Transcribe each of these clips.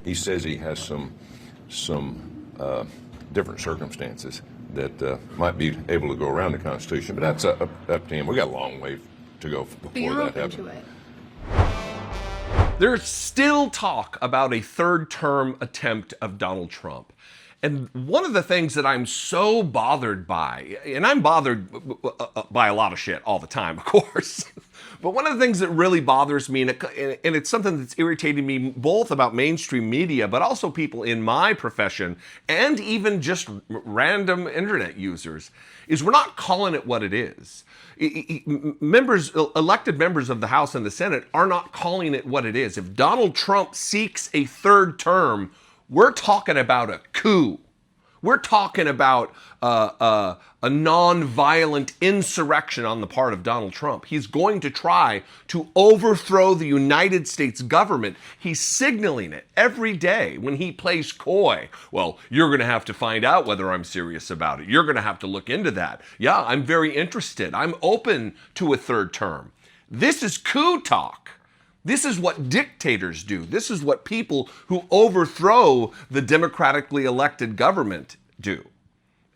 he says he has some different circumstances that might be able to go around the Constitution, but that's up to him. We got a long way to go before that happens. There's still talk about a third-term attempt of Donald Trump. And one of the things that I'm so bothered by, and I'm bothered by a lot of shit all the time, of course, but one of the things that really bothers me, and it's something that's irritating me both about mainstream media, but also people in my profession, and even just random internet users, is we're not calling it what it is. Elected members of the House and the Senate are not calling it what it is. If Donald Trump seeks a third term, we're talking about a coup. We're talking about a non-violent insurrection on the part of Donald Trump. He's going to try to overthrow the United States government. He's signaling it every day when he plays coy. Well, you're going to have to find out whether I'm serious about it. You're going to have to look into that. Yeah, I'm very interested. I'm open to a third term. This is coup talk. This is what dictators do. This is what people who overthrow the democratically elected government do.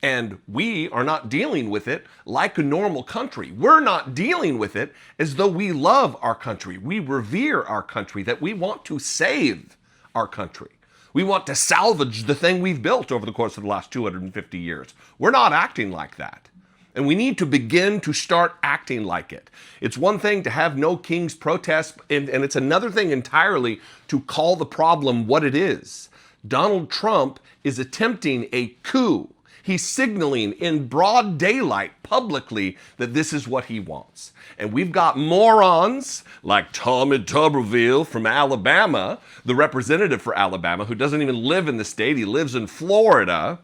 And we are not dealing with it like a normal country. We're not dealing with it as though we love our country. We revere our country, that we want to save our country. We want to salvage the thing we've built over the course of the last 250 years. We're not acting like that. And we need to begin to start acting like it. It's one thing to have no king's protest, and it's another thing entirely to call the problem what it is. Donald Trump is attempting a coup. He's signaling in broad daylight publicly that this is what he wants. And we've got morons like Tommy Tuberville from Alabama, the representative for Alabama, who doesn't even live in the state, he lives in Florida,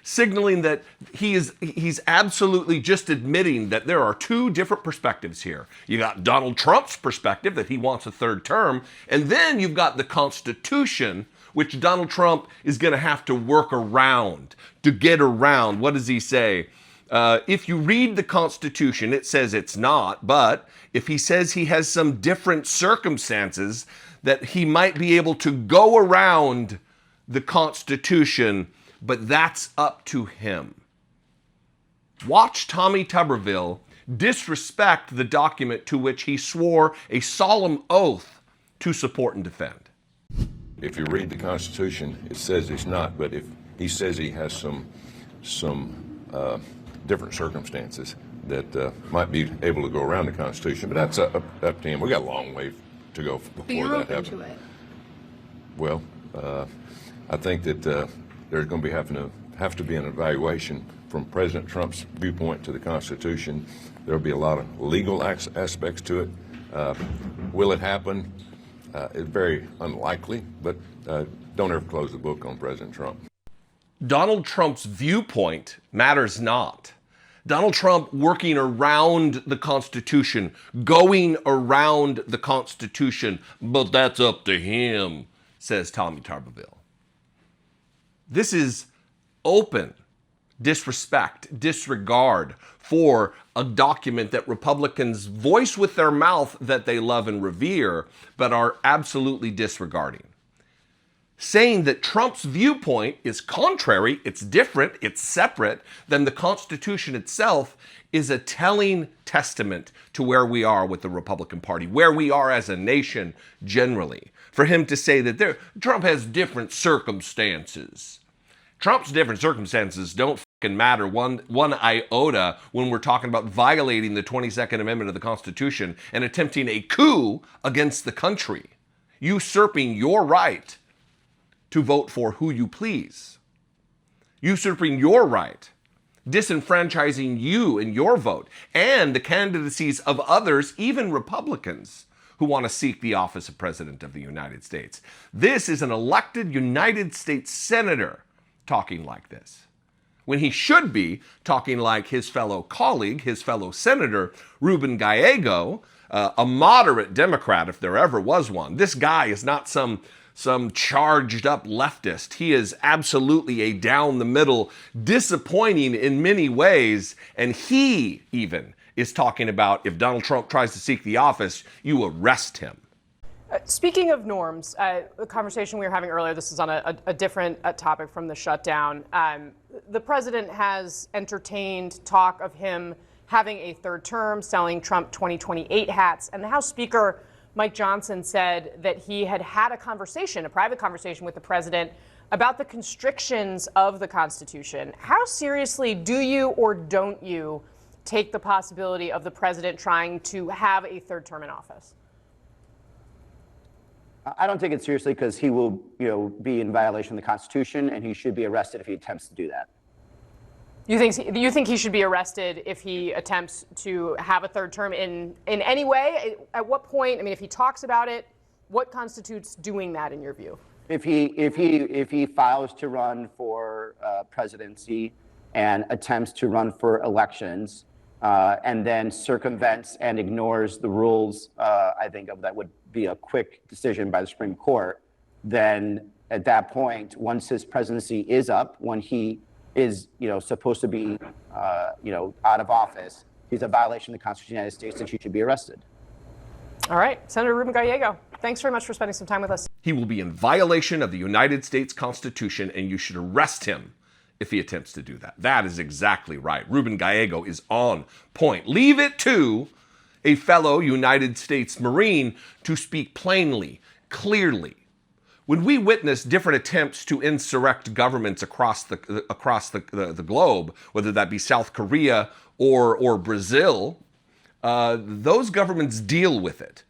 signaling that he's absolutely just admitting that there are two different perspectives here. You got Donald Trump's perspective that he wants a third term, and then you've got the Constitution, which Donald Trump is going to have to work around, to get around. What does he say? If you read the Constitution, it says it's not, but if he says he has some different circumstances, that he might be able to go around the Constitution, but that's up to him. Watch Tommy Tuberville disrespect the document to which he swore a solemn oath to support and defend. If you read the Constitution, it says it's not, but if he says he has some different circumstances that might be able to go around the Constitution, but that's up to him. We got a long way to go before that happens. Well, I think that there's going to have to be an evaluation from President Trump's viewpoint to the Constitution. There'll be a lot of legal aspects to it. Will it happen? It's very unlikely, but don't ever close the book on President Trump. Donald Trump's viewpoint matters not. Donald Trump working around the Constitution, going around the Constitution, but that's up to him, says Tommy Tuberville. This is open disrespect, disregard for a document that Republicans voice with their mouth that they love and revere, but are absolutely disregarding. Saying that Trump's viewpoint is contrary, it's different, it's separate than the Constitution itself is a telling testament to where we are with the Republican Party, where we are as a nation generally. For him to say that Trump has different circumstances. Trump's different circumstances don't fucking matter one iota when we're talking about violating the 22nd Amendment of the Constitution and attempting a coup against the country, usurping your right to vote for who you please, usurping your right, disenfranchising you and your vote, and the candidacies of others, even Republicans, who want to seek the office of President of the United States. This is an elected United States Senator talking like this, when he should be talking like his fellow colleague, his fellow Senator, Ruben Gallego, a moderate Democrat if there ever was one. This guy is not some charged up leftist. He is absolutely a down the middle, disappointing in many ways, and he even is talking about if Donald Trump tries to seek the office, you arrest him. Speaking of norms, the conversation we were having earlier, this is on a different topic from the shutdown. The president has entertained talk of him having a third term, selling Trump 2028 hats, and the House Speaker, Mike Johnson, said that he had had a conversation, a private conversation with the president about the constrictions of the Constitution. How seriously do you or don't you take the possibility of the president trying to have a third term in office? I don't take it seriously because he will, be in violation of the Constitution, and he should be arrested if he attempts to do that. You think he should be arrested if he attempts to have a third term in any way? At what point? I mean, if he talks about it, what constitutes doing that in your view? If he files to run for presidency and attempts to run for elections, and then circumvents and ignores the rules, I think that would be a quick decision by the Supreme Court. Then at that point, once his presidency is up, when he is, supposed to be, out of office, he's a violation of the Constitution of the United States, and he should be arrested. All right, Senator Ruben Gallego, thanks very much for spending some time with us. He will be in violation of the United States Constitution, and you should arrest him if he attempts to do that. That is exactly right. Ruben Gallego is on point. Leave it to a fellow United States Marine to speak plainly, clearly. When we witness different attempts to insurrect governments across the globe, whether that be South Korea or Brazil, those governments deal with it.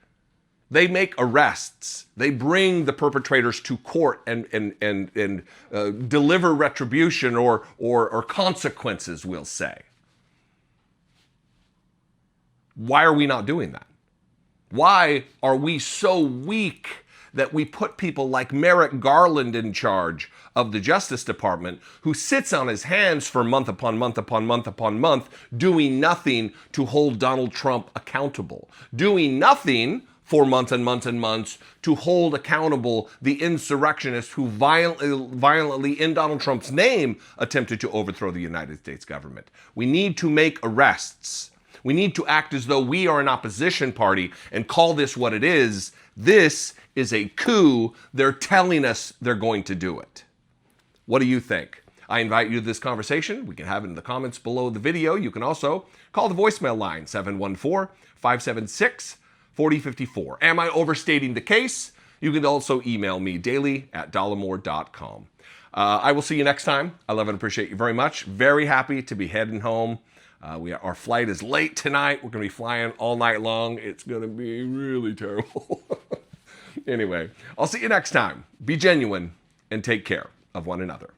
They make arrests. They bring the perpetrators to court and deliver retribution or consequences, we'll say. Why are we not doing that? Why are we so weak that we put people like Merrick Garland in charge of the Justice Department, who sits on his hands for month upon month upon month upon month, doing nothing to hold Donald Trump accountable, doing nothing for months and months and months to hold accountable the insurrectionists who violently, in Donald Trump's name, attempted to overthrow the United States government? We need to make arrests. We need to act as though we are an opposition party and call this what it is. This is a coup. They're telling us they're going to do it. What do you think? I invite you to this conversation. We can have it in the comments below the video. You can also call the voicemail line, 714-576-4054. Am I overstating the case? You can also email me daily@dollemore.com. I will see you next time. I love and appreciate you very much. Very happy to be heading home. Our flight is late tonight. We're going to be flying all night long. It's going to be really terrible. Anyway, I'll see you next time. Be genuine and take care of one another.